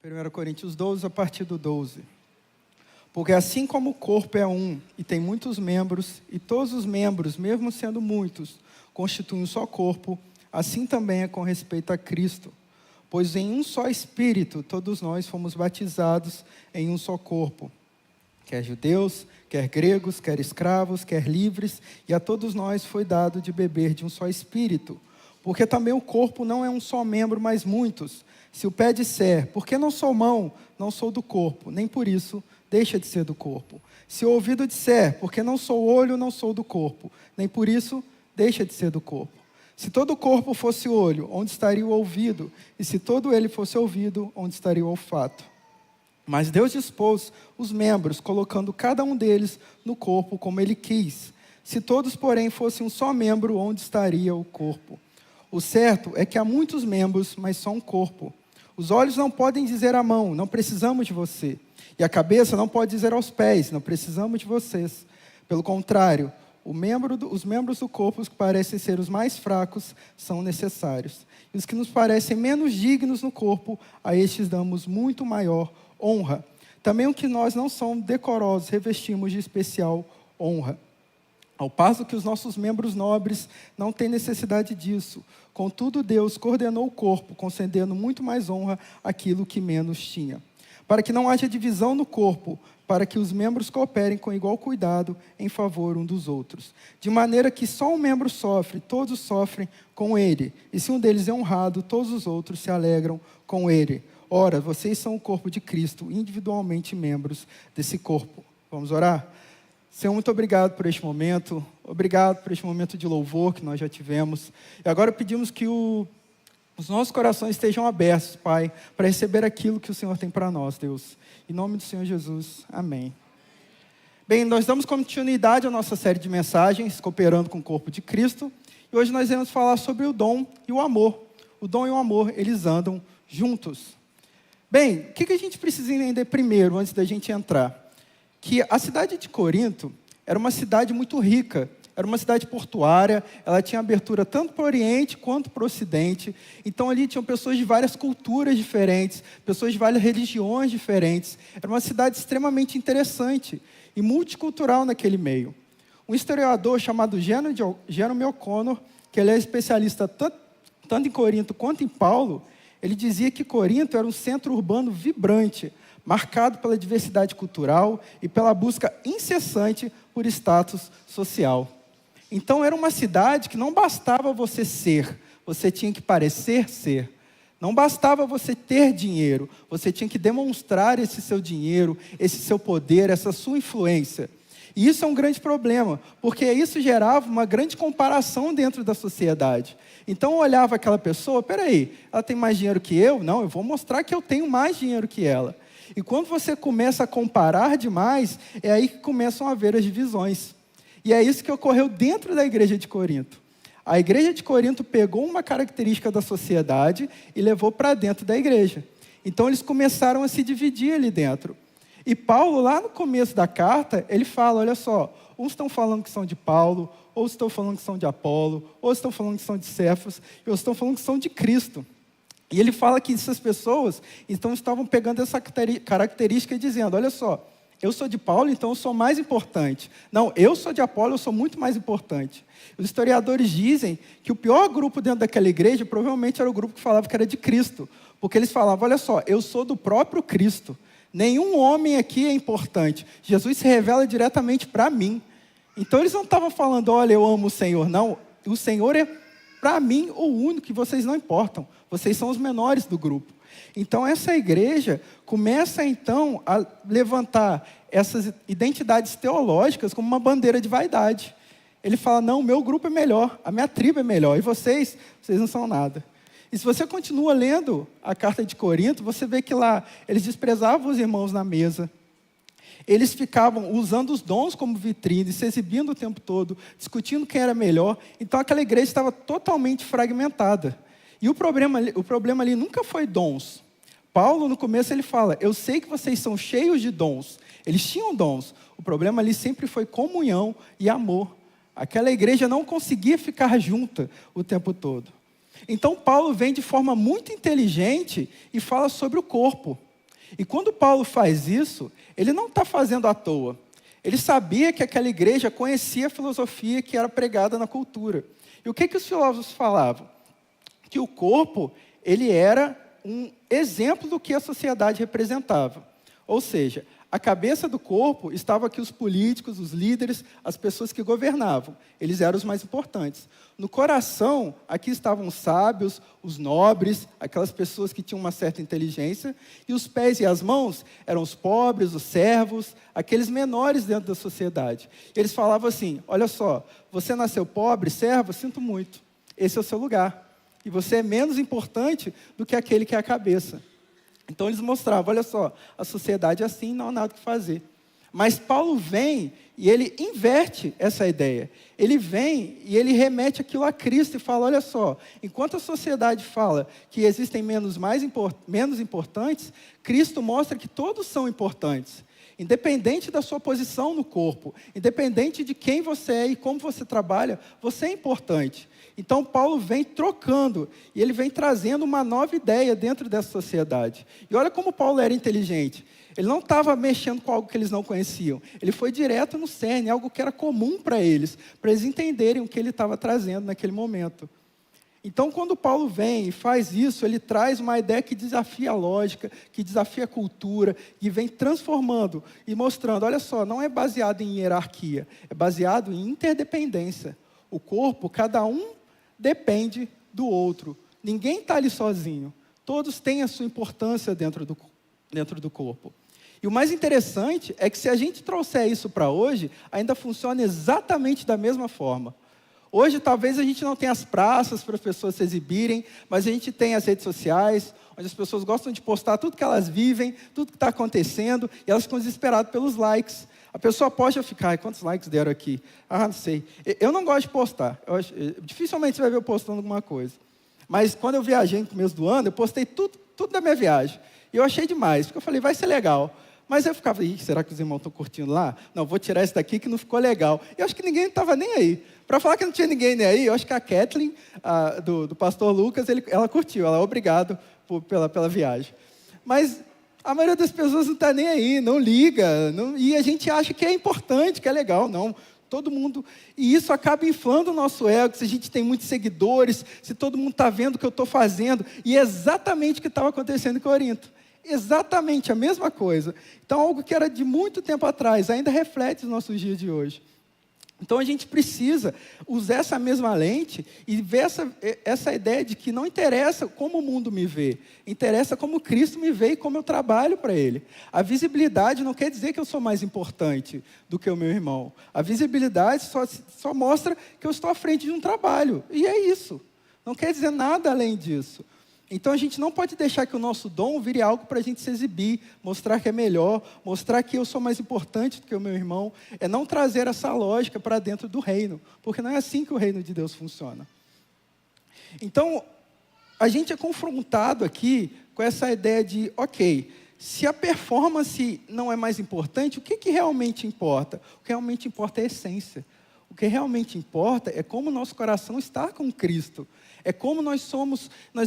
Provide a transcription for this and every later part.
1 Coríntios 12, a partir do 12. Porque assim como o corpo é um e tem muitos membros, e todos os membros, mesmo sendo muitos, constituem um só corpo, assim também é com respeito a Cristo. Pois em um só Espírito todos nós fomos batizados em um só corpo. Quer judeus, quer gregos, quer escravos, quer livres, e a todos nós foi dado de beber de um só Espírito. Porque também o corpo não é um só membro, mas muitos. Se o pé disser, porque não sou mão, não sou do corpo, nem por isso deixa de ser do corpo. Se o ouvido disser, porque não sou olho, não sou do corpo, nem por isso deixa de ser do corpo. Se todo o corpo fosse olho, onde estaria o ouvido? E se todo ele fosse ouvido, onde estaria o olfato? Mas Deus dispôs os membros, colocando cada um deles no corpo como Ele quis. Se todos, porém, fossem um só membro, onde estaria o corpo? O certo é que há muitos membros, mas só um corpo. Os olhos não podem dizer à mão, não precisamos de você. E a cabeça não pode dizer aos pés, não precisamos de vocês. Pelo contrário, os membros do corpo, os que parecem ser os mais fracos, são necessários. E os que nos parecem menos dignos no corpo, a estes damos muito maior honra. Também o que nós não somos decorosos, revestimos de especial honra. Ao passo que os nossos membros nobres não têm necessidade disso. Contudo, Deus coordenou o corpo, concedendo muito mais honra àquilo que menos tinha. Para que não haja divisão no corpo, para que os membros cooperem com igual cuidado em favor um dos outros. De maneira que só um membro sofre, todos sofrem com ele. E se um deles é honrado, todos os outros se alegram com ele. Ora, vocês são o corpo de Cristo, individualmente membros desse corpo. Vamos orar? Senhor, muito obrigado por este momento. Obrigado por este momento de louvor que nós já tivemos. E agora pedimos que os nossos corações estejam abertos, Pai, para receber aquilo que o Senhor tem para nós, Deus. Em nome do Senhor Jesus, amém. Bem, nós damos continuidade à nossa série de mensagens, cooperando com o corpo de Cristo. E hoje nós iremos falar sobre o dom e o amor. O dom e o amor, eles andam juntos. Bem, o que a gente precisa entender primeiro, antes da gente entrar? Que a cidade de Corinto era uma cidade muito rica. Era uma cidade portuária, ela tinha abertura tanto para o Oriente quanto para o Ocidente. Então ali tinham pessoas de várias culturas diferentes, pessoas de várias religiões diferentes. Era uma cidade extremamente interessante e multicultural naquele meio. Um historiador chamado Jerome O'Connor, que ele é especialista tanto em Corinto quanto em Paulo, ele dizia que Corinto era um centro urbano vibrante, marcado pela diversidade cultural e pela busca incessante por status social. Então, era uma cidade que não bastava você ser, você tinha que parecer ser. Não bastava você ter dinheiro, você tinha que demonstrar esse seu dinheiro, esse seu poder, essa sua influência. E isso é um grande problema, porque isso gerava uma grande comparação dentro da sociedade. Então, eu olhava aquela pessoa, peraí, ela tem mais dinheiro que eu? Não, eu vou mostrar que eu tenho mais dinheiro que ela. E quando você começa a comparar demais, é aí que começam a haver as divisões. E é isso que ocorreu dentro da igreja de Corinto. A igreja de Corinto pegou uma característica da sociedade e levou para dentro da igreja. Então, eles começaram a se dividir ali dentro. E Paulo, lá no começo da carta, ele fala, olha só, uns estão falando que são de Paulo, ou estão falando que são de Apolo, ou estão falando que são de Cefas, e outros estão falando que são de Cristo. E ele fala que essas pessoas então estavam pegando essa característica e dizendo, olha só, eu sou de Paulo, então eu sou mais importante. Não, eu sou de Apolo, eu sou muito mais importante. Os historiadores dizem que o pior grupo dentro daquela igreja provavelmente era o grupo que falava que era de Cristo. Porque eles falavam, olha só, eu sou do próprio Cristo. Nenhum homem aqui é importante. Jesus se revela diretamente para mim. Então eles não estavam falando, olha, eu amo o Senhor. Não, o Senhor é, para mim, o único, que vocês não importam. Vocês são os menores do grupo. Então, essa igreja começa, então, a levantar essas identidades teológicas como uma bandeira de vaidade. Ele fala, não, o meu grupo é melhor, a minha tribo é melhor, e vocês não são nada. E se você continua lendo a carta de Corinto, você vê que lá eles desprezavam os irmãos na mesa. Eles ficavam usando os dons como vitrine, se exibindo o tempo todo, discutindo quem era melhor. Então, aquela igreja estava totalmente fragmentada. E o problema ali nunca foi dons. Paulo, no começo, ele fala, eu sei que vocês são cheios de dons. Eles tinham dons. O problema ali sempre foi comunhão e amor. Aquela igreja não conseguia ficar junta o tempo todo. Então, Paulo vem de forma muito inteligente e fala sobre o corpo. E quando Paulo faz isso, ele não está fazendo à toa. Ele sabia que aquela igreja conhecia a filosofia que era pregada na cultura. E o que os filósofos falavam? Que o corpo, ele era um exemplo do que a sociedade representava. Ou seja, a cabeça do corpo estava aqui os políticos, os líderes, as pessoas que governavam. Eles eram os mais importantes. No coração, aqui estavam os sábios, os nobres, aquelas pessoas que tinham uma certa inteligência. E os pés e as mãos eram os pobres, os servos, aqueles menores dentro da sociedade. E eles falavam assim, olha só, você nasceu pobre, servo, sinto muito. Esse é o seu lugar. E você é menos importante do que aquele que é a cabeça. Então eles mostravam, olha só, a sociedade é assim, não há nada o que fazer. Mas Paulo vem e ele inverte essa ideia. Ele vem e ele remete aquilo a Cristo e fala, olha só, enquanto a sociedade fala que existem menos importantes, Cristo mostra que todos são importantes. Independente da sua posição no corpo, independente de quem você é e como você trabalha, você é importante. Então, Paulo vem trocando, e ele vem trazendo uma nova ideia dentro dessa sociedade. E olha como Paulo era inteligente. Ele não estava mexendo com algo que eles não conheciam. Ele foi direto no cerne, algo que era comum para eles entenderem o que ele estava trazendo naquele momento. Então, quando Paulo vem e faz isso, ele traz uma ideia que desafia a lógica, que desafia a cultura, e vem transformando e mostrando, olha só, não é baseado em hierarquia, é baseado em interdependência. O corpo, cada um depende do outro. Ninguém está ali sozinho. Todos têm a sua importância dentro do corpo. E o mais interessante é que se a gente trouxer isso para hoje, ainda funciona exatamente da mesma forma. Hoje, talvez a gente não tenha as praças para as pessoas se exibirem, mas a gente tem as redes sociais, onde as pessoas gostam de postar tudo que elas vivem, tudo que está acontecendo, e elas ficam desesperadas pelos likes. A pessoa pode ficar, quantos likes deram aqui? Ah, não sei. Eu não gosto de postar. Dificilmente você vai ver eu postando alguma coisa. Mas quando eu viajei no começo do ano, eu postei tudo da minha viagem. E eu achei demais, porque eu falei, vai ser legal. Mas eu ficava, será que os irmãos estão curtindo lá? Não, vou tirar esse daqui que não ficou legal. Eu acho que ninguém estava nem aí. Para falar que não tinha ninguém nem aí, eu acho que a Kathleen, do pastor Lucas, ela curtiu. Ela, obrigado pela viagem. Mas a maioria das pessoas não está nem aí, não liga. E a gente acha que é importante, que é legal. Não, todo mundo... E isso acaba inflando o nosso ego, se a gente tem muitos seguidores, se todo mundo está vendo o que eu estou fazendo. E é exatamente o que estava acontecendo em Corinto. Exatamente a mesma coisa. Então, algo que era de muito tempo atrás, ainda reflete os nossos dias de hoje. Então, a gente precisa usar essa mesma lente e ver essa ideia de que não interessa como o mundo me vê, interessa como Cristo me vê e como eu trabalho para Ele. A visibilidade não quer dizer que eu sou mais importante do que o meu irmão. A visibilidade só mostra que eu estou à frente de um trabalho. E é isso. Não quer dizer nada além disso. Então, a gente não pode deixar que o nosso dom vire algo para a gente se exibir, mostrar que é melhor, mostrar que eu sou mais importante do que o meu irmão. É não trazer essa lógica para dentro do reino, porque não é assim que o reino de Deus funciona. Então, a gente é confrontado aqui com essa ideia de, ok, se a performance não é mais importante, o que realmente importa? O que realmente importa é a essência. O que realmente importa é como o nosso coração está com Cristo. É como nós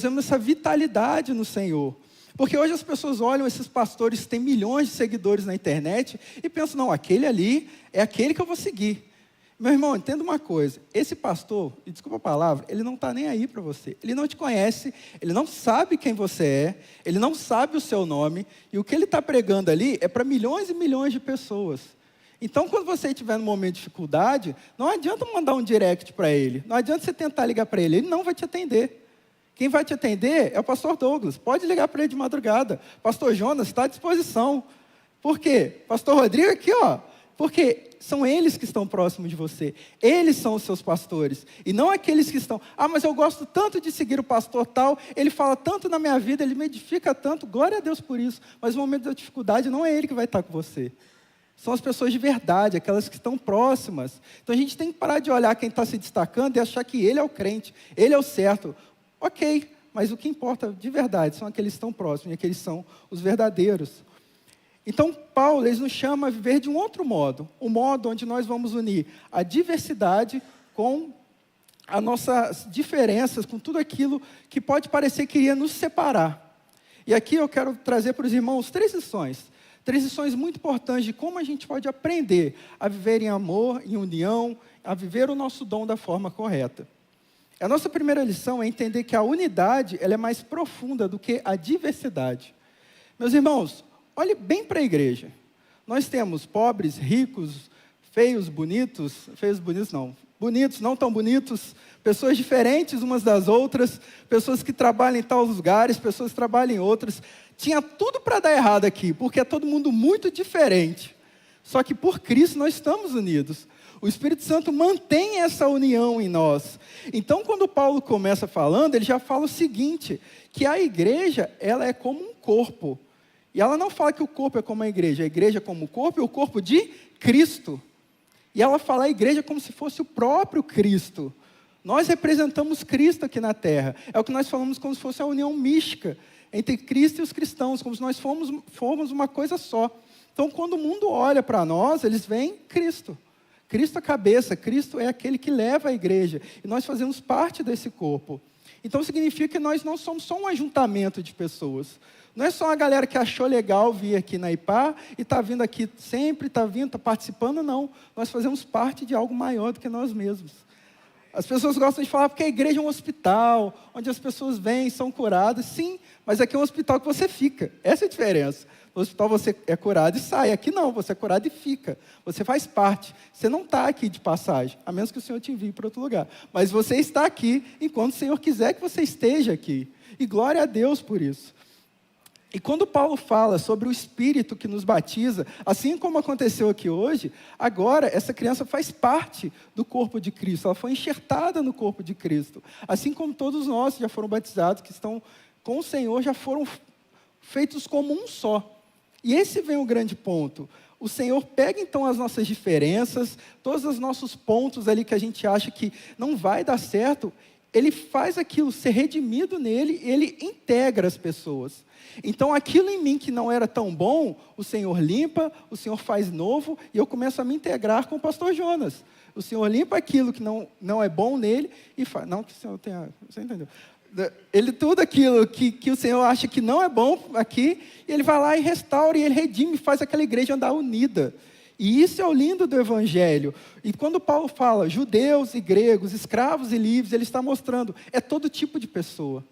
vemos essa vitalidade no Senhor. Porque hoje as pessoas olham esses pastores que têm milhões de seguidores na internet e pensam, não, aquele ali é aquele que eu vou seguir. Meu irmão, entenda uma coisa, esse pastor, e desculpa a palavra, ele não está nem aí para você. Ele não te conhece, ele não sabe quem você é, ele não sabe o seu nome, e o que ele está pregando ali é para milhões e milhões de pessoas. Então, quando você estiver num momento de dificuldade, não adianta mandar um direct para ele. Não adianta você tentar ligar para ele. Ele não vai te atender. Quem vai te atender é o pastor Douglas. Pode ligar para ele de madrugada. Pastor Jonas está à disposição. Por quê? Pastor Rodrigo aqui, ó. Porque são eles que estão próximos de você. Eles são os seus pastores. E não aqueles que estão... Ah, mas eu gosto tanto de seguir o pastor tal. Ele fala tanto na minha vida, ele me edifica tanto. Glória a Deus por isso. Mas no momento da dificuldade, não é ele que vai estar com você. São as pessoas de verdade, aquelas que estão próximas. Então, a gente tem que parar de olhar quem está se destacando e achar que ele é o crente, ele é o certo. Ok, mas o que importa de verdade são aqueles que estão próximos, e aqueles são os verdadeiros. Então, Paulo nos chama a viver de um outro modo. Um modo onde nós vamos unir a diversidade com as nossas diferenças, com tudo aquilo que pode parecer que iria nos separar. E aqui eu quero trazer para os irmãos 3 lições muito importantes de como a gente pode aprender a viver em amor, em união, a viver o nosso dom da forma correta. A nossa primeira lição é entender que a unidade ela é mais profunda do que a diversidade. Meus irmãos, olhe bem para a igreja. Nós temos pobres, ricos, feios, bonitos não, bonitos, não tão bonitos, pessoas diferentes umas das outras, pessoas que trabalham em tais lugares, pessoas que trabalham em outras. Tinha tudo para dar errado aqui, porque é todo mundo muito diferente. Só que por Cristo nós estamos unidos. O Espírito Santo mantém essa união em nós. Então, quando Paulo começa falando, ele já fala o seguinte, que a igreja, ela é como um corpo. E ela não fala que o corpo é como a igreja como o corpo é o corpo de Cristo. E ela fala a igreja como se fosse o próprio Cristo. Nós representamos Cristo aqui na terra. É o que nós falamos como se fosse a união mística entre Cristo e os cristãos, como se nós fomos uma coisa só. Então, quando o mundo olha para nós, eles veem Cristo. Cristo é a cabeça, Cristo é aquele que leva a igreja. E nós fazemos parte desse corpo. Então, significa que nós não somos só um ajuntamento de pessoas. Não é só a galera que achou legal vir aqui na IPA e está vindo aqui sempre, está participando, não. Nós fazemos parte de algo maior do que nós mesmos. As pessoas gostam de falar porque a igreja é um hospital, onde as pessoas vêm e são curadas. Sim, mas aqui é um hospital que você fica. Essa é a diferença. No hospital você é curado e sai. Aqui não, você é curado e fica. Você faz parte. Você não está aqui de passagem, a menos que o Senhor te envie para outro lugar. Mas você está aqui enquanto o Senhor quiser que você esteja aqui. E glória a Deus por isso. E quando Paulo fala sobre o Espírito que nos batiza, assim como aconteceu aqui hoje, agora essa criança faz parte do corpo de Cristo, ela foi enxertada no corpo de Cristo. Assim como todos nós que já foram batizados, que estão com o Senhor, já foram feitos como um só. E esse vem o grande ponto. O Senhor pega então as nossas diferenças, todos os nossos pontos ali que a gente acha que não vai dar certo, Ele faz aquilo ser redimido nele, Ele integra as pessoas. Então, aquilo em mim que não era tão bom, o Senhor limpa, o Senhor faz novo, e eu começo a me integrar com o pastor Jonas. O Senhor limpa aquilo que não é bom nele, e faz... Não que o Senhor tenha... Você entendeu? Tudo aquilo que o Senhor acha que não é bom aqui, Ele vai lá e restaura, e Ele redime, faz aquela igreja andar unida. E isso é o lindo do Evangelho. E quando Paulo fala judeus e gregos, escravos e livres, ele está mostrando, é todo tipo de pessoa.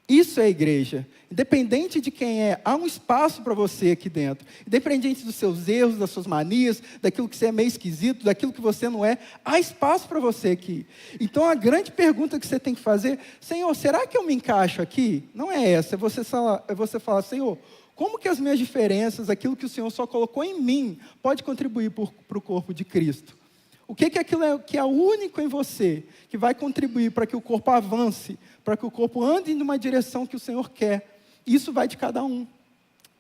Isso é a igreja. Independente de quem é, há um espaço para você aqui dentro. Independente dos seus erros, das suas manias, daquilo que você é meio esquisito, daquilo que você não é, há espaço para você aqui. Então a grande pergunta que você tem que fazer, Senhor, será que eu me encaixo aqui? Não é essa, é você falar, Senhor, como que as minhas diferenças, aquilo que o Senhor só colocou em mim, pode contribuir para o corpo de Cristo? O que aquilo que é único em você, que vai contribuir para que o corpo avance, para que o corpo ande numa direção que o Senhor quer? Isso vai de cada um.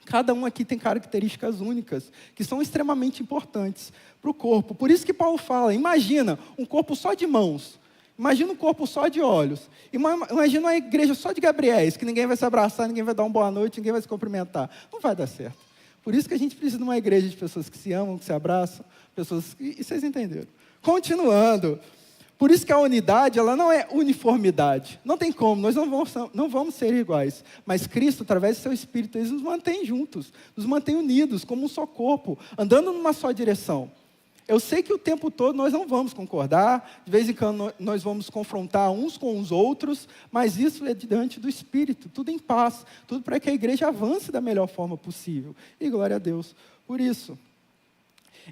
Cada um aqui tem características únicas, que são extremamente importantes para o corpo. Por isso que Paulo fala, imagina um corpo só de mãos, imagina um corpo só de olhos, imagina uma igreja só de Gabriéis, que ninguém vai se abraçar, ninguém vai dar uma boa noite, ninguém vai se cumprimentar. Não vai dar certo. Por isso que a gente precisa de uma igreja de pessoas que se amam, que se abraçam, pessoas que... E vocês entenderam. Continuando, por isso que a unidade, ela não é uniformidade, não tem como, nós não vamos ser iguais, mas Cristo, através do seu Espírito, Ele nos mantém juntos, nos mantém unidos, como um só corpo, andando numa só direção. Eu sei que o tempo todo nós não vamos concordar, de vez em quando nós vamos confrontar uns com os outros, mas isso é diante do Espírito, tudo em paz, tudo para que a igreja avance da melhor forma possível, e glória a Deus por isso.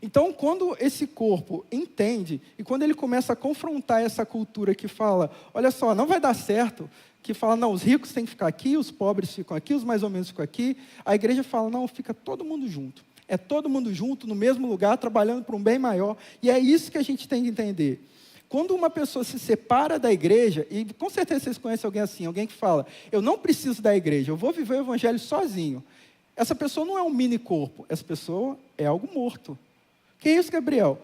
Então, quando esse corpo entende, e quando ele começa a confrontar essa cultura que fala, olha só, não vai dar certo, que fala, não, os ricos têm que ficar aqui, os pobres ficam aqui, os mais ou menos ficam aqui, a igreja fala, não, fica todo mundo junto. É todo mundo junto, no mesmo lugar, trabalhando para um bem maior, e é isso que a gente tem que entender. Quando uma pessoa se separa da igreja, e com certeza vocês conhecem alguém assim, alguém que fala, eu não preciso da igreja, eu vou viver o evangelho sozinho. Essa pessoa não é um mini corpo, essa pessoa é algo morto. Que isso, Gabriel?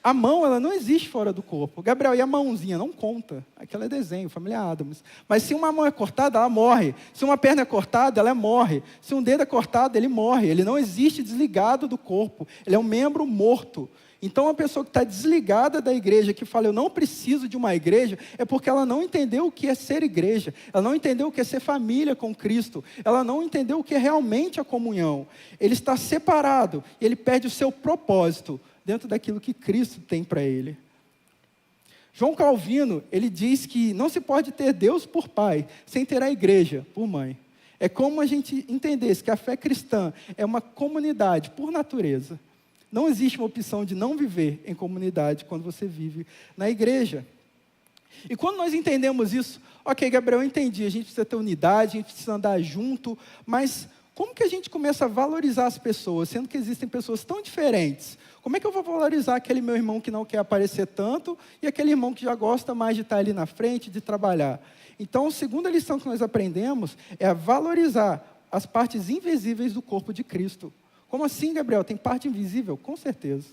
A mão, ela não existe fora do corpo. Gabriel, e a mãozinha? Não conta. Aquela é desenho, família Adams. Mas se uma mão é cortada, ela morre. Se uma perna é cortada, ela morre. Se um dedo é cortado, ele morre. Ele não existe desligado do corpo. Ele é um membro morto. Então, uma pessoa que está desligada da igreja, que fala, eu não preciso de uma igreja, é porque ela não entendeu o que é ser igreja. Ela não entendeu o que é ser família com Cristo. Ela não entendeu o que é realmente a comunhão. Ele está separado e ele perde o seu propósito dentro daquilo que Cristo tem para ele. João Calvino, ele diz que não se pode ter Deus por pai, sem ter a igreja por mãe. É como a gente entendesse que a fé cristã é uma comunidade por natureza. Não existe uma opção de não viver em comunidade quando você vive na igreja. E quando nós entendemos isso, ok, Gabriel, eu entendi, a gente precisa ter unidade, a gente precisa andar junto, mas como que a gente começa a valorizar as pessoas, sendo que existem pessoas tão diferentes? Como é que eu vou valorizar aquele meu irmão que não quer aparecer tanto e aquele irmão que já gosta mais de estar ali na frente, de trabalhar? Então, a segunda lição que nós aprendemos é a valorizar as partes invisíveis do corpo de Cristo. Como assim, Gabriel? Tem parte invisível? Com certeza.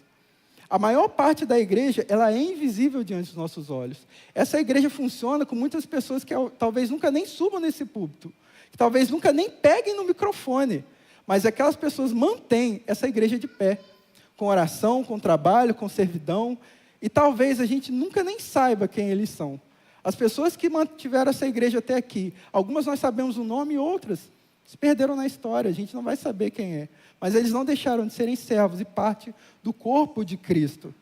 A maior parte da igreja, ela é invisível diante dos nossos olhos. Essa igreja funciona com muitas pessoas que talvez nunca nem subam nesse púlpito, que talvez nunca nem peguem no microfone, mas aquelas pessoas mantêm essa igreja de pé, com oração, com trabalho, com servidão, e talvez a gente nunca nem saiba quem eles são. As pessoas que mantiveram essa igreja até aqui, algumas nós sabemos o nome e outras se perderam na história, a gente não vai saber quem é. Mas eles não deixaram de serem servos e parte do corpo de Cristo.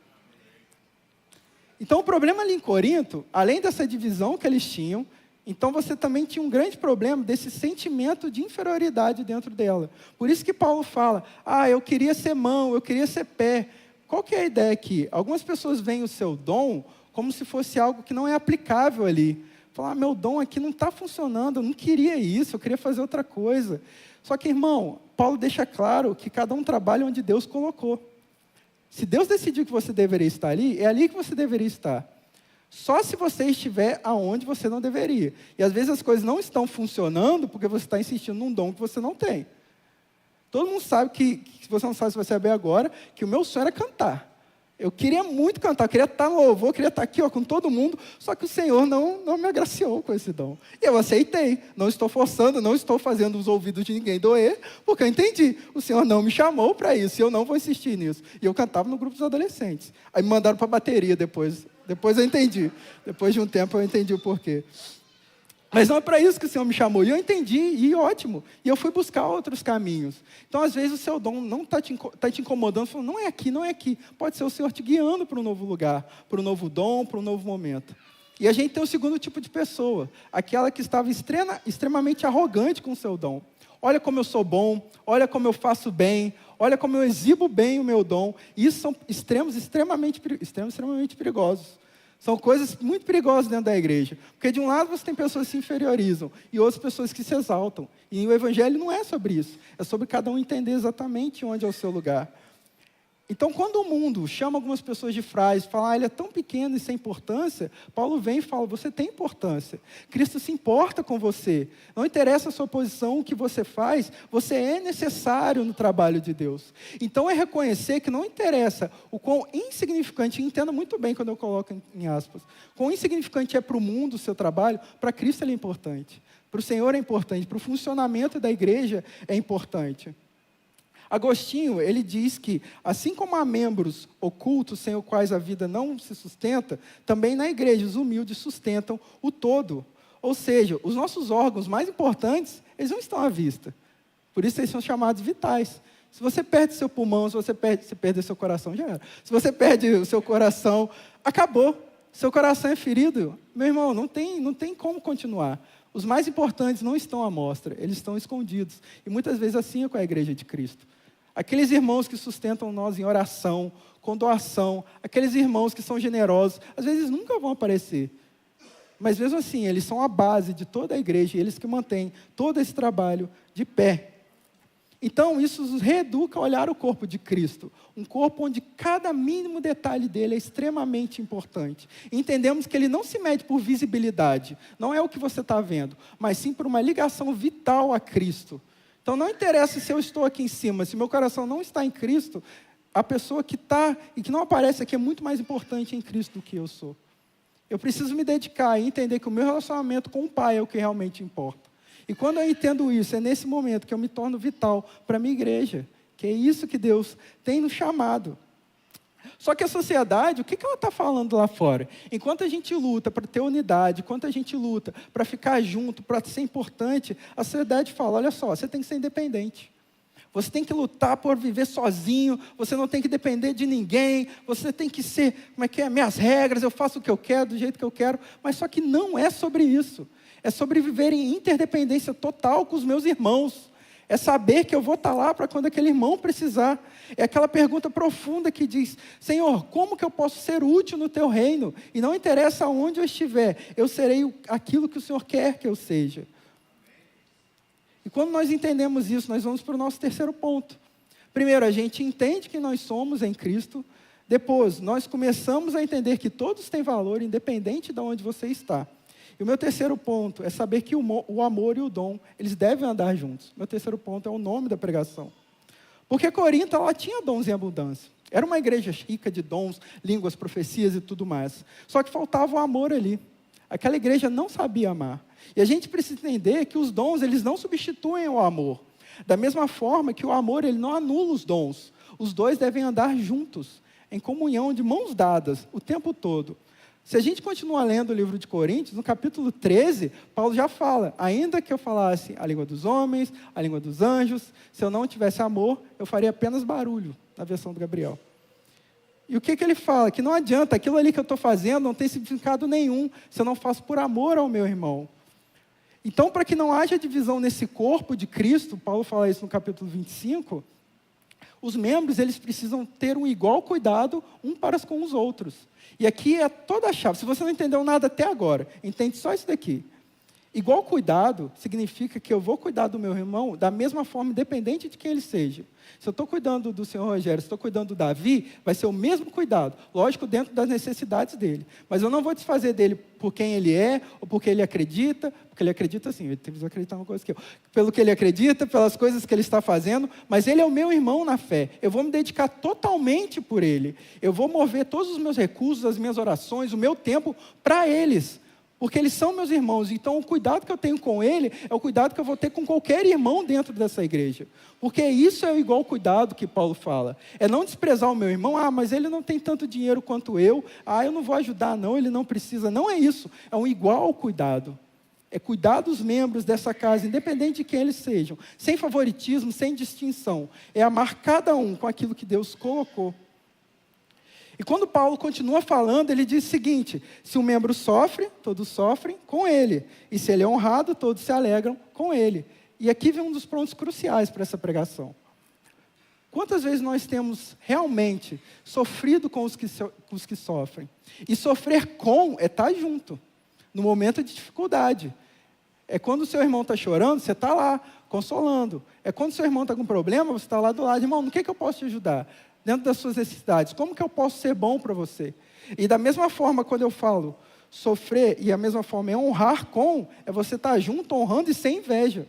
Então o problema ali em Corinto, além dessa divisão que eles tinham, então você também tinha um grande problema desse sentimento de inferioridade dentro dela. Por isso que Paulo fala, eu queria ser mão, eu queria ser pé. Qual que é a ideia aqui? Algumas pessoas veem o seu dom como se fosse algo que não é aplicável ali. Falar, meu dom aqui não está funcionando, eu não queria isso, eu queria fazer outra coisa. Só que, irmão, Paulo deixa claro que cada um trabalha onde Deus colocou. Se Deus decidiu que você deveria estar ali, é ali que você deveria estar. Só se você estiver aonde você não deveria. E às vezes as coisas não estão funcionando porque você está insistindo num dom que você não tem. Todo mundo sabe que se você não sabe se você saber agora, que o meu sonho era cantar. Eu queria muito cantar, eu queria estar no louvor, eu queria estar aqui com todo mundo, só que o Senhor não me agraciou com esse dom. E eu aceitei, não estou forçando, não estou fazendo os ouvidos de ninguém doer, porque eu entendi, o Senhor não me chamou para isso, e eu não vou insistir nisso. E eu cantava no grupo dos adolescentes. Aí me mandaram para a bateria depois eu entendi, depois de um tempo eu entendi o porquê. Mas não é para isso que o Senhor me chamou. E eu entendi, e ótimo. E eu fui buscar outros caminhos. Então, às vezes, o seu dom não está te incomodando, falando, não é aqui, não é aqui. Pode ser o Senhor te guiando para um novo lugar, para um novo dom, para um novo momento. E a gente tem o segundo tipo de pessoa, aquela que estava extremamente arrogante com o seu dom. Olha como eu sou bom, olha como eu faço bem, olha como eu exibo bem o meu dom. E isso são extremos extremamente perigosos. São coisas muito perigosas dentro da igreja. Porque de um lado você tem pessoas que se inferiorizam e outras pessoas que se exaltam. E o evangelho não é sobre isso. É sobre cada um entender exatamente onde é o seu lugar. Então, quando o mundo chama algumas pessoas de frágeis, fala, ele é tão pequeno e sem importância, Paulo vem e fala, você tem importância. Cristo se importa com você. Não interessa a sua posição, o que você faz, você é necessário no trabalho de Deus. Então, é reconhecer que não interessa o quão insignificante, e entenda muito bem quando eu coloco em aspas, quão insignificante é para o mundo o seu trabalho, para Cristo ele é importante. Para o Senhor é importante, para o funcionamento da igreja é importante. Agostinho, ele diz que, assim como há membros ocultos sem os quais a vida não se sustenta, também na igreja os humildes sustentam o todo. Ou seja, os nossos órgãos mais importantes, eles não estão à vista. Por isso eles são chamados vitais. Se você perde seu pulmão, se você perder seu coração, já era. Se você perde o seu coração, acabou. Seu coração é ferido, meu irmão, não tem como continuar. Os mais importantes não estão à mostra, eles estão escondidos. E muitas vezes assim é com a igreja de Cristo. Aqueles irmãos que sustentam nós em oração, com doação, aqueles irmãos que são generosos, às vezes nunca vão aparecer. Mas mesmo assim, eles são a base de toda a igreja, eles que mantêm todo esse trabalho de pé. Então, isso nos reeduca a olhar o corpo de Cristo. Um corpo onde cada mínimo detalhe dele é extremamente importante. E entendemos que ele não se mede por visibilidade, não é o que você está vendo, mas sim por uma ligação vital a Cristo. Então, não interessa se eu estou aqui em cima, se meu coração não está em Cristo, a pessoa que está e que não aparece aqui é muito mais importante em Cristo do que eu sou. Eu preciso me dedicar e entender que o meu relacionamento com o Pai é o que realmente importa. E quando eu entendo isso, é nesse momento que eu me torno vital para a minha igreja, que é isso que Deus tem nos chamado. Só que a sociedade, o que ela está falando lá fora? Enquanto a gente luta para ter unidade, enquanto a gente luta para ficar junto, para ser importante, a sociedade fala, olha só, você tem que ser independente. Você tem que lutar por viver sozinho, você não tem que depender de ninguém, você tem que ser, minhas regras, eu faço o que eu quero, do jeito que eu quero, mas só que não é sobre isso. É sobre viver em interdependência total com os meus irmãos. É saber que eu vou estar lá para quando aquele irmão precisar. É aquela pergunta profunda que diz, Senhor, como que eu posso ser útil no teu reino? E não interessa onde eu estiver, eu serei aquilo que o Senhor quer que eu seja. E quando nós entendemos isso, nós vamos para o nosso terceiro ponto. Primeiro, a gente entende que nós somos em Cristo. Depois, nós começamos a entender que todos têm valor, independente de onde você está. E o meu terceiro ponto é saber que o amor e o dom, eles devem andar juntos. Meu terceiro ponto é o nome da pregação. Porque Corinto, ela tinha dons em abundância. Era uma igreja rica de dons, línguas, profecias e tudo mais. Só que faltava o amor ali. Aquela igreja não sabia amar. E a gente precisa entender que os dons, eles não substituem o amor. Da mesma forma que o amor, ele não anula os dons. Os dois devem andar juntos, em comunhão, de mãos dadas, o tempo todo. Se a gente continuar lendo o livro de Coríntios, no capítulo 13, Paulo já fala, ainda que eu falasse a língua dos homens, a língua dos anjos, se eu não tivesse amor, eu faria apenas barulho, na versão do Gabriel. E o que ele fala? Que não adianta, aquilo ali que eu estou fazendo não tem significado nenhum, se eu não faço por amor ao meu irmão. Então, para que não haja divisão nesse corpo de Cristo, Paulo fala isso no capítulo 25, os membros, eles precisam ter um igual cuidado um para com os outros. E aqui é toda a chave. Se você não entendeu nada até agora, entende só isso daqui. Igual cuidado significa que eu vou cuidar do meu irmão da mesma forma, independente de quem ele seja. Se eu estou cuidando do senhor Rogério, se estou cuidando do Davi, vai ser o mesmo cuidado. Lógico, dentro das necessidades dele. Mas eu não vou desfazer dele por quem ele é, ou porque ele acredita sim, ele precisa acreditar uma coisa que eu. Pelo que ele acredita, pelas coisas que ele está fazendo, mas ele é o meu irmão na fé. Eu vou me dedicar totalmente por ele. Eu vou mover todos os meus recursos, as minhas orações, o meu tempo para eles. Porque eles são meus irmãos, então o cuidado que eu tenho com ele é o cuidado que eu vou ter com qualquer irmão dentro dessa igreja. Porque isso é o igual cuidado que Paulo fala. É não desprezar o meu irmão, mas ele não tem tanto dinheiro quanto eu não vou ajudar não, ele não precisa. Não é isso, é um igual cuidado. É cuidar dos membros dessa casa, independente de quem eles sejam, sem favoritismo, sem distinção. É amar cada um com aquilo que Deus colocou. E quando Paulo continua falando, ele diz o seguinte, se um membro sofre, todos sofrem com ele. E se ele é honrado, todos se alegram com ele. E aqui vem um dos pontos cruciais para essa pregação. Quantas vezes nós temos realmente sofrido com os que sofrem? E sofrer com é estar junto, no momento de dificuldade. É quando o seu irmão está chorando, você está lá, consolando. É quando o seu irmão está com problema, você está lá do lado. Irmão, no que eu posso te ajudar? Dentro das suas necessidades, como que eu posso ser bom para você? E da mesma forma, quando eu falo sofrer, e a mesma forma é honrar com, é você estar junto, honrando e sem inveja.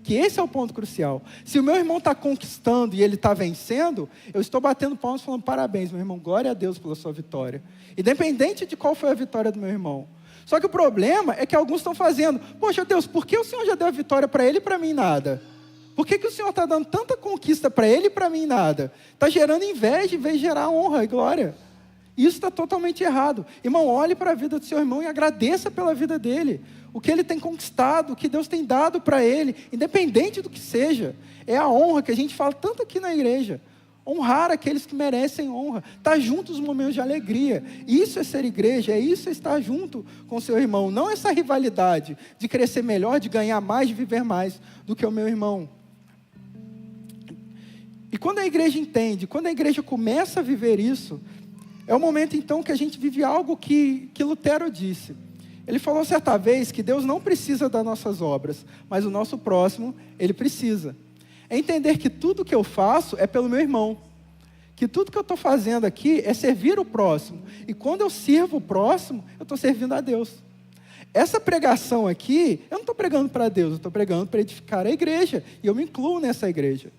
Que esse é o ponto crucial. Se o meu irmão está conquistando e ele está vencendo, eu estou batendo palmas falando parabéns, meu irmão, glória a Deus pela sua vitória. Independente de qual foi a vitória do meu irmão. Só que o problema é que alguns estão fazendo, poxa Deus, por que o Senhor já deu a vitória para ele e para mim nada? Por que o Senhor está dando tanta conquista para ele e para mim nada? Está gerando inveja em vez de gerar honra e glória. Isso está totalmente errado. Irmão, olhe para a vida do seu irmão e agradeça pela vida dele. O que ele tem conquistado, o que Deus tem dado para ele, independente do que seja. É a honra que a gente fala tanto aqui na igreja. Honrar aqueles que merecem honra. Estar junto nos momentos de alegria. Isso é ser igreja, isso é estar junto com o seu irmão. Não essa rivalidade de crescer melhor, de ganhar mais, de viver mais do que o meu irmão. E quando a igreja entende, quando a igreja começa a viver isso, é o momento então que a gente vive algo que Lutero disse. Ele falou certa vez que Deus não precisa das nossas obras, mas o nosso próximo, ele precisa. É entender que tudo que eu faço é pelo meu irmão. Que tudo que eu estou fazendo aqui é servir o próximo. E quando eu sirvo o próximo, eu estou servindo a Deus. Essa pregação aqui, eu não estou pregando para Deus, eu estou pregando para edificar a igreja. E eu me incluo nessa igreja.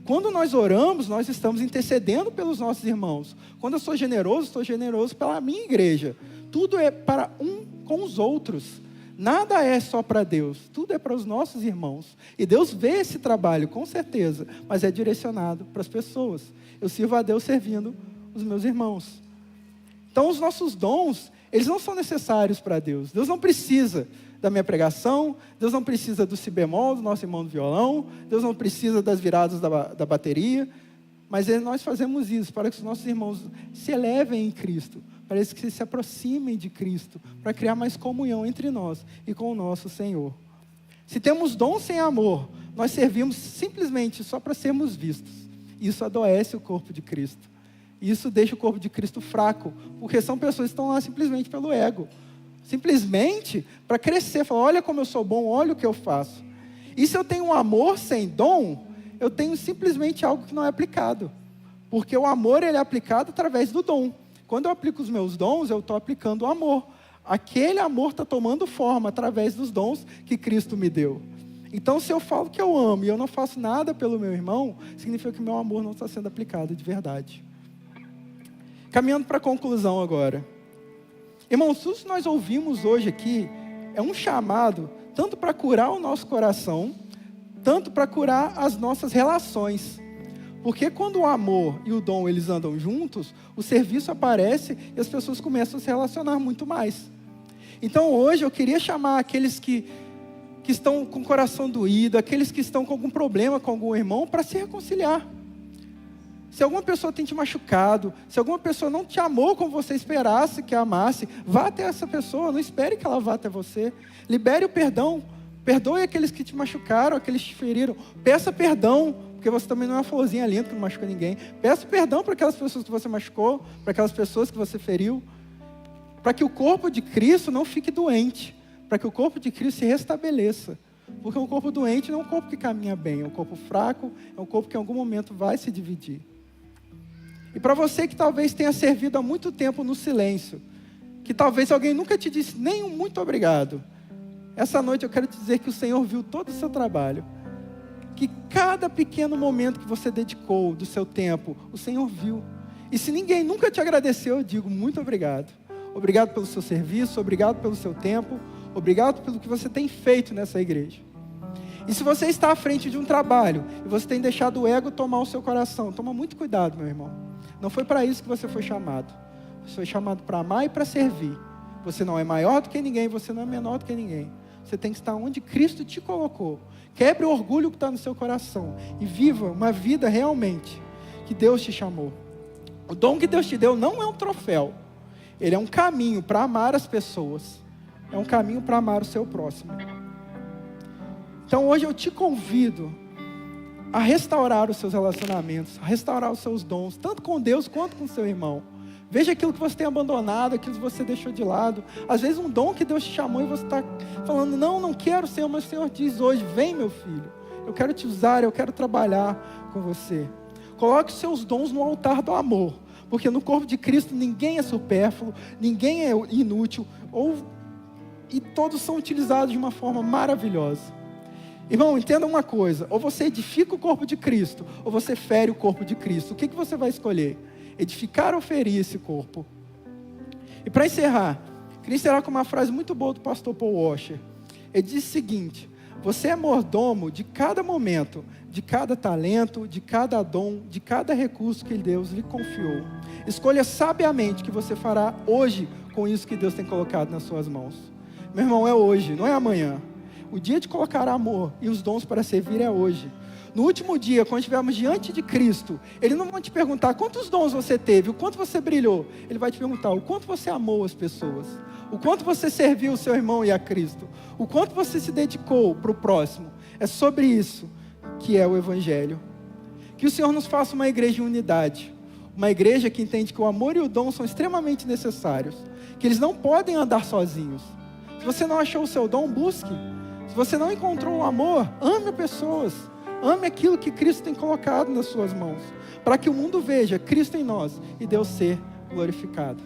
Quando nós oramos, nós estamos intercedendo pelos nossos irmãos. Quando eu sou generoso, estou generoso pela minha igreja. Tudo é para um com os outros. Nada é só para Deus, tudo é para os nossos irmãos. E Deus vê esse trabalho, com certeza, mas é direcionado para as pessoas. Eu sirvo a Deus servindo os meus irmãos. Então, os nossos dons, eles não são necessários para Deus. Deus não precisa da minha pregação, Deus não precisa do si bemol, do nosso irmão do violão, Deus não precisa das viradas da bateria, mas nós fazemos isso para que os nossos irmãos se elevem em Cristo, para que se aproximem de Cristo, para criar mais comunhão entre nós e com o nosso Senhor. Se temos dom sem amor, nós servimos simplesmente só para sermos vistos. Isso adoece o corpo de Cristo. Isso deixa o corpo de Cristo fraco, porque são pessoas que estão lá simplesmente pelo ego. Simplesmente para crescer, falar, olha como eu sou bom, olha o que eu faço. E se eu tenho um amor sem dom, eu tenho simplesmente algo que não é aplicado. Porque o amor, ele é aplicado através do dom. Quando eu aplico os meus dons, eu estou aplicando o amor. Aquele amor está tomando forma através dos dons que Cristo me deu. Então, se eu falo que eu amo e eu não faço nada pelo meu irmão, significa que meu amor não está sendo aplicado de verdade. Caminhando para a conclusão agora. Irmãos, tudo que nós ouvimos hoje aqui é um chamado tanto para curar o nosso coração, tanto para curar as nossas relações. Porque quando o amor e o dom eles andam juntos, o serviço aparece e as pessoas começam a se relacionar muito mais. Então hoje eu queria chamar aqueles que estão com o coração doído, aqueles que estão com algum problema com algum irmão, para se reconciliar. Se alguma pessoa tem te machucado, se alguma pessoa não te amou como você esperasse que amasse, vá até essa pessoa, não espere que ela vá até você. Libere o perdão, perdoe aqueles que te machucaram, aqueles que te feriram, peça perdão, porque você também não é uma florzinha linda que não machuca ninguém. Peça perdão para aquelas pessoas que você machucou, para aquelas pessoas que você feriu, para que o corpo de Cristo não fique doente, para que o corpo de Cristo se restabeleça. Porque um corpo doente não é um corpo que caminha bem, é um corpo fraco, é um corpo que em algum momento vai se dividir. E para você que talvez tenha servido há muito tempo no silêncio, que talvez alguém nunca te disse nem um muito obrigado, essa noite eu quero te dizer que o Senhor viu todo o seu trabalho, que cada pequeno momento que você dedicou do seu tempo, o Senhor viu. E se ninguém nunca te agradeceu, eu digo muito obrigado. Obrigado pelo seu serviço, obrigado pelo seu tempo, obrigado pelo que você tem feito nessa igreja. E se você está à frente de um trabalho e você tem deixado o ego tomar o seu coração, toma muito cuidado, meu irmão. Não foi para isso que você foi chamado. Você foi chamado para amar e para servir. Você não é maior do que ninguém, você não é menor do que ninguém. Você tem que estar onde Cristo te colocou. Quebre o orgulho que está no seu coração e viva uma vida realmente que Deus te chamou. O dom que Deus te deu não é um troféu. Ele é um caminho para amar as pessoas. É um caminho para amar o seu próximo. Então hoje eu te convido a restaurar os seus relacionamentos, a restaurar os seus dons, tanto com Deus quanto com o seu irmão. Veja aquilo que você tem abandonado, aquilo que você deixou de lado. Às vezes um dom que Deus te chamou e você está falando, não quero, Senhor, mas o Senhor diz hoje, vem meu filho, eu quero te usar, eu quero trabalhar com você. Coloque os seus dons no altar do amor, porque no corpo de Cristo ninguém é supérfluo, ninguém é inútil, e todos são utilizados de uma forma maravilhosa. Irmão, entenda uma coisa, ou você edifica o corpo de Cristo, ou você fere o corpo de Cristo. O que você vai escolher? Edificar ou ferir esse corpo? E para encerrar, queria encerrar com uma frase muito boa do pastor Paul Washer. Ele diz o seguinte: você é mordomo de cada momento, de cada talento, de cada dom, de cada recurso que Deus lhe confiou. Escolha sabiamente o que você fará hoje com isso que Deus tem colocado nas suas mãos. Meu irmão, é hoje, não é amanhã. O dia de colocar amor e os dons para servir é hoje. No último dia, quando estivermos diante de Cristo, Ele não vai te perguntar quantos dons você teve, o quanto você brilhou. Ele vai te perguntar o quanto você amou as pessoas, o quanto você serviu o seu irmão e a Cristo, o quanto você se dedicou para o próximo. É sobre isso que é o Evangelho. Que o Senhor nos faça uma igreja em unidade, uma igreja que entende que o amor e o dom são extremamente necessários, que eles não podem andar sozinhos. Se você não achou o seu dom, busque. Se você não encontrou o amor, ame pessoas. Ame aquilo que Cristo tem colocado nas suas mãos, para que o mundo veja Cristo em nós e Deus ser glorificado.